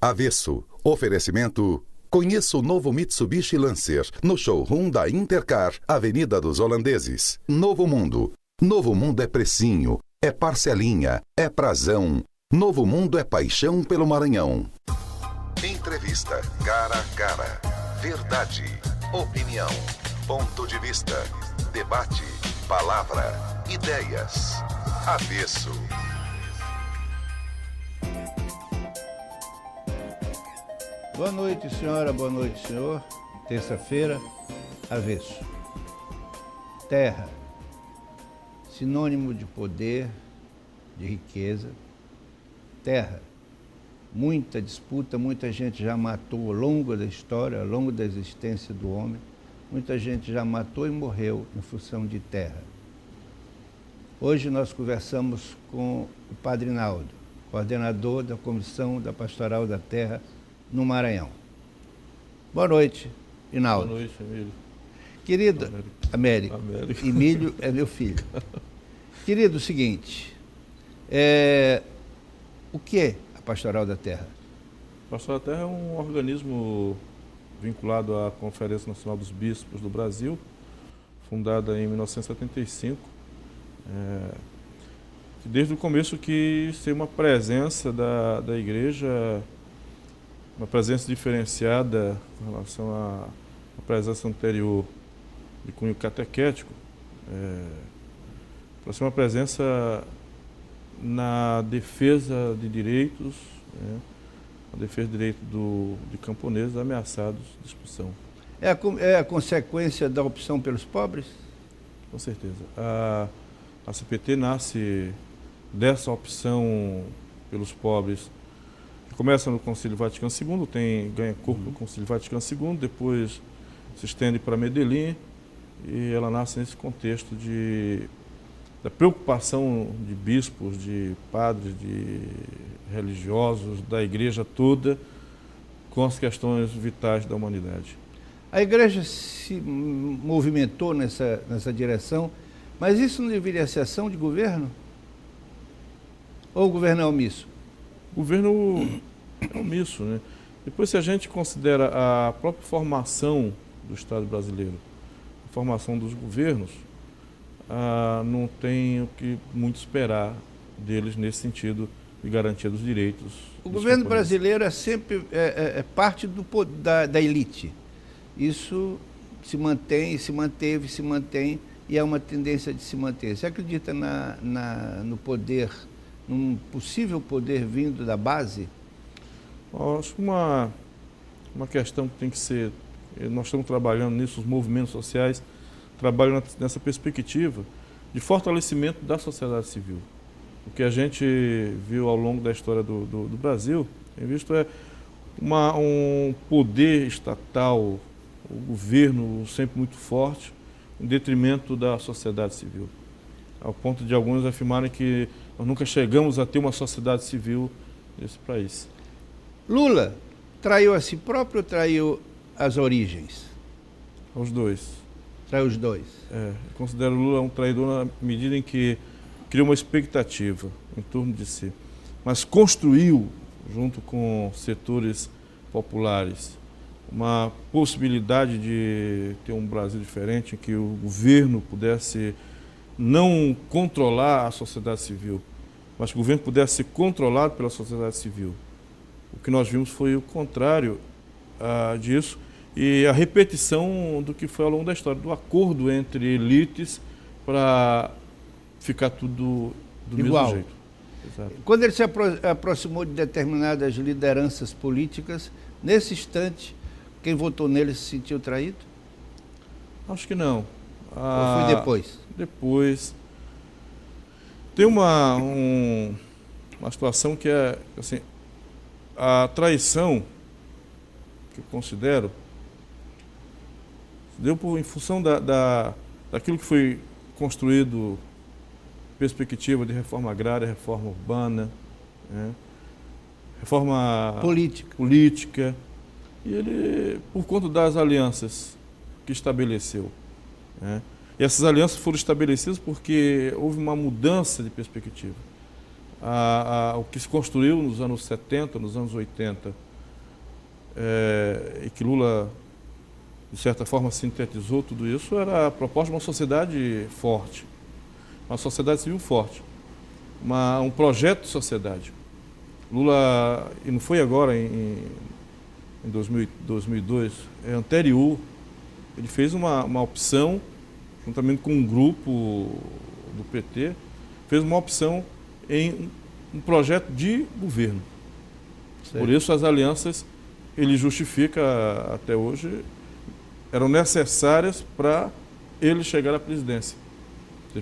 Avesso. Oferecimento. Conheça o novo Mitsubishi Lancer no showroom da Intercar, Avenida dos Holandeses. Novo Mundo. Novo Mundo é precinho, é parcelinha, é prazão. Novo Mundo é paixão pelo Maranhão. Entrevista cara a cara. Verdade. Opinião. Ponto de vista. Debate. Palavra. Ideias. Avesso. Boa noite, senhora. Boa noite, senhor. Terça-feira, Avesso. Terra, sinônimo de poder, de riqueza. Terra, muita disputa, muita gente já matou ao longo da história, ao longo da existência do homem. Muita gente já matou e morreu em função de terra. Hoje nós conversamos com o Padre Naldo, coordenador da Comissão da Pastoral da Terra no Maranhão. Boa noite, Inaldo. Boa noite, Emílio. Querido, Américo. Emílio é meu filho. Querido, o seguinte, o que é a Pastoral da Terra? A Pastoral da Terra é um organismo vinculado à Conferência Nacional dos Bispos do Brasil, fundada em 1975, que desde o começo quis ser uma presença da Igreja, uma presença diferenciada em relação à presença anterior de cunho catequético, para ser uma presença na defesa de direitos, a defesa de direitos de camponeses ameaçados de expulsão. É a consequência da opção pelos pobres? Com certeza. A CPT nasce dessa opção pelos pobres, que começa no Concílio Vaticano II, ganha corpo no Concílio Vaticano II, depois se estende para Medellín, e ela nasce nesse contexto da preocupação de bispos, de padres, de religiosos, da igreja toda, com as questões vitais da humanidade. A igreja se movimentou nessa direção, mas isso não deveria ser ação de governo? Ou o governo é omisso? O governo é omisso, né? Depois, se a gente considera a própria formação do Estado brasileiro, a formação dos governos, não tem o que muito esperar deles nesse sentido de garantia dos direitos. O governo brasileiro é sempre parte da elite. Isso se mantém, se manteve, se mantém, e é uma tendência de se manter. Você acredita no poder, num possível poder vindo da base? Acho que uma questão que tem que ser, nós estamos trabalhando nisso, os movimentos sociais trabalham nessa perspectiva de fortalecimento da sociedade civil. O que a gente viu ao longo da história do Brasil, tem visto um poder estatal, o governo sempre muito forte, em detrimento da sociedade civil. Ao ponto de alguns afirmarem que nós nunca chegamos a ter uma sociedade civil nesse país. Lula traiu a si próprio ou traiu as origens? Os dois. Traiu os dois? Eu considero Lula um traidor na medida em que criou uma expectativa em torno de si, mas construiu, junto com setores populares, uma possibilidade de ter um Brasil diferente, em que o governo pudesse não controlar a sociedade civil, mas que o governo pudesse ser controlado pela sociedade civil. O que nós vimos foi o contrário disso, e a repetição do que foi ao longo da história, do acordo entre elites para ficar tudo do igual. Mesmo jeito. Exato. Quando ele se aproximou de determinadas lideranças políticas, nesse instante, quem votou nele se sentiu traído? Acho que não. Ou foi depois? Depois. Tem uma situação que é, assim, a traição, que eu considero, deu em função daquilo que foi construído, perspectiva de reforma agrária, reforma urbana, reforma política, e ele, por conta das alianças que estabeleceu, e essas alianças foram estabelecidas porque houve uma mudança de perspectiva. O que se construiu nos anos 70, nos anos 80, e que Lula, de certa forma, sintetizou tudo isso, era a proposta de uma sociedade forte, uma sociedade civil forte, um projeto de sociedade. Lula, e não foi agora em 2002, é anterior, ele fez uma opção, juntamente com um grupo do PT, fez uma opção em um projeto de governo. Por isso as alianças, ele justifica até hoje, eram necessárias para ele chegar à presidência,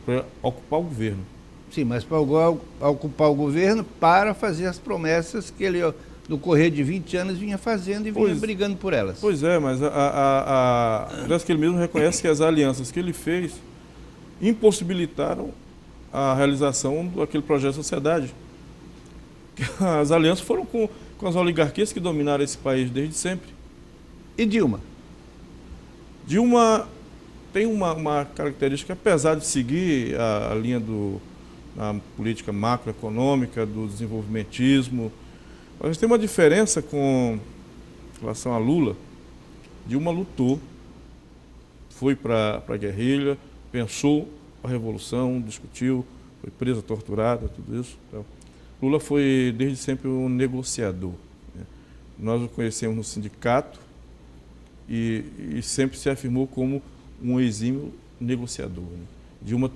para ocupar o governo. Sim, mas para ocupar o governo para fazer as promessas que ele, no correr de 20 anos, vinha fazendo e vinha brigando por elas. Pois é, mas parece que ele mesmo reconhece que as alianças que ele fez impossibilitaram a realização daquele projeto de sociedade. As alianças foram com as oligarquias que dominaram esse país desde sempre. E Dilma? Dilma tem uma característica, apesar de seguir a linha da política macroeconômica, do desenvolvimentismo, mas tem uma diferença com relação a Lula. Dilma lutou, foi para a guerrilha, pensou a revolução, discutiu, foi presa, torturada, tudo isso. Então, Lula foi desde sempre um negociador, né? Nós o conhecemos no sindicato e sempre se afirmou como um exímio negociador, né? Dilma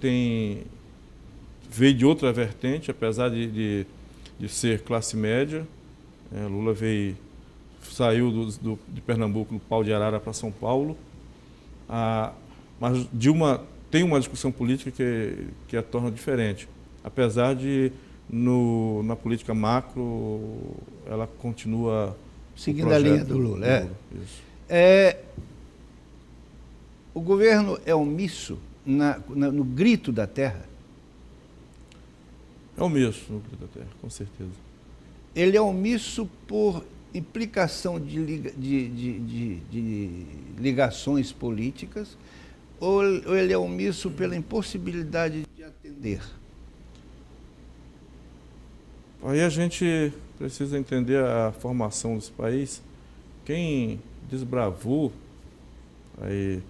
veio de outra vertente, apesar de ser classe média. Lula saiu de Pernambuco, no pau de arara, para São Paulo. Mas Dilma tem uma discussão política que a torna diferente. Apesar de, na política macro, ela continua seguindo a linha do Lula. Isso. O governo é omisso no grito da terra? É omisso no grito da terra, com certeza. Ele é omisso por implicação de ligações políticas ou ele é omisso pela impossibilidade de atender? Aí a gente precisa entender a formação desse país. Quem desbravou aí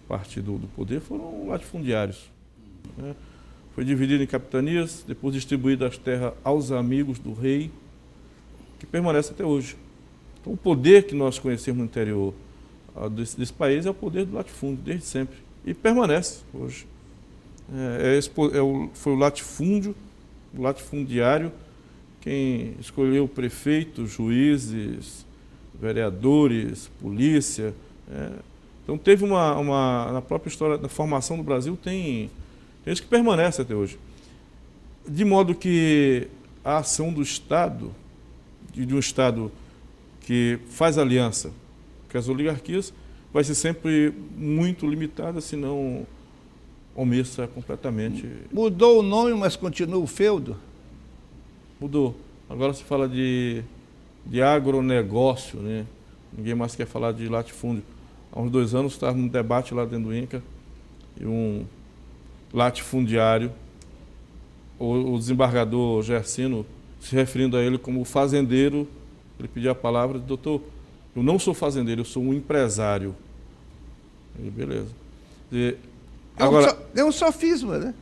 parte do poder foram latifundiários, né? Foi dividido em capitanias, depois distribuído as terras aos amigos do rei, que permanece até hoje. Então, o poder que nós conhecemos no interior desse país é o poder do latifúndio, desde sempre, e permanece hoje. Foi o latifúndio, o latifundiário, quem escolheu prefeitos, juízes, vereadores, polícia. Então, teve na própria história da formação do Brasil, tem isso que permanece até hoje. De modo que a ação do Estado, de um Estado que faz aliança com as oligarquias, vai ser sempre muito limitada, se não omissa completamente. Mudou o nome, mas continua o feudo? Mudou. Agora se fala de agronegócio, né? Ninguém mais quer falar de latifúndio. Há uns 2 anos estava num debate lá dentro do INCA e um latifundiário, o desembargador Gersino, se referindo a ele como fazendeiro, ele pediu a palavra, doutor, eu não sou fazendeiro, eu sou um empresário. E beleza. Agora, é um sofisma, né?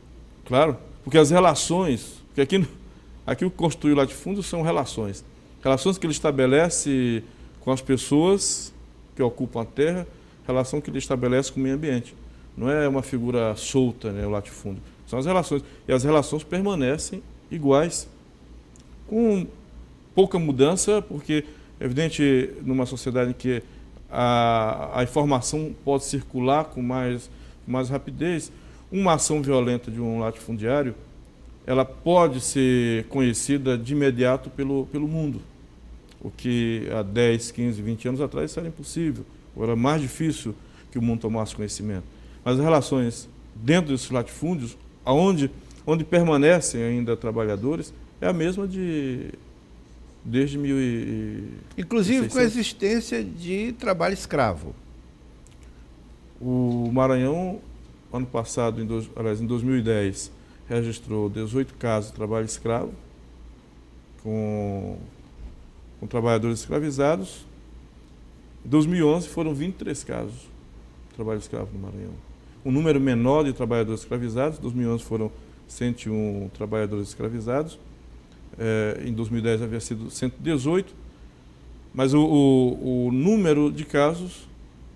Claro, porque as relações, porque aqui o que constitui o latifúndio são relações. Relações que ele estabelece com as pessoas que ocupam a terra, relação que ele estabelece com o meio ambiente. Não é uma figura solta, né, o latifúndio. São as relações. E as relações permanecem iguais, com pouca mudança, porque é evidente, numa sociedade em que a informação pode circular com mais rapidez, uma ação violenta de um latifundiário, ela pode ser conhecida de imediato pelo mundo, o que há 10, 15, 20 anos atrás era impossível, ou era mais difícil que o mundo tomasse conhecimento. Mas as relações dentro desses latifúndios, onde permanecem ainda trabalhadores, é a mesma desde 1600. Inclusive com a existência de trabalho escravo. O Maranhão, ano passado, em 2010, registrou 18 casos de trabalho escravo, com trabalhadores escravizados, Em 2011 foram 23 casos de trabalho escravo no Maranhão. Um número menor de trabalhadores escravizados, em 2011 foram 101 trabalhadores escravizados, em 2010 havia sido 118, mas o número de casos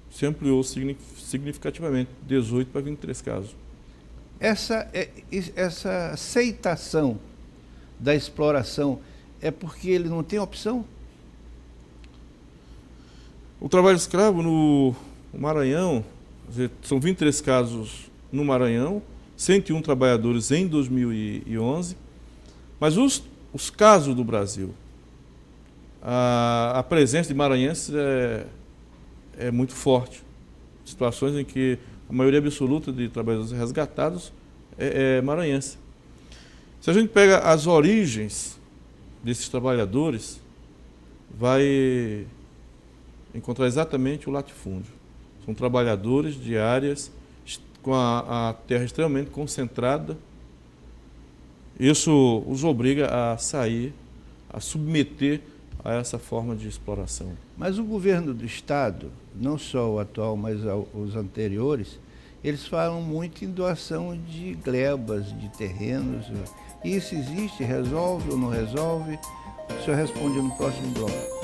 se ampliou significativamente, 18 para 23 casos. Essa aceitação da exploração é porque ele não tem opção? O trabalho escravo no Maranhão, quer dizer, são 23 casos no Maranhão, 101 trabalhadores em 2011, mas os casos do Brasil, a presença de maranhenses é muito forte. Situações em que a maioria absoluta de trabalhadores resgatados é maranhense. Se a gente pega as origens desses trabalhadores, vai encontrar exatamente o latifúndio. São trabalhadores de áreas com a terra extremamente concentrada. Isso os obriga a sair, a submeter a essa forma de exploração. Mas o governo do Estado, não só o atual, mas os anteriores, eles falam muito em doação de glebas, de terrenos. Isso existe? Resolve ou não resolve? O senhor responde no próximo bloco.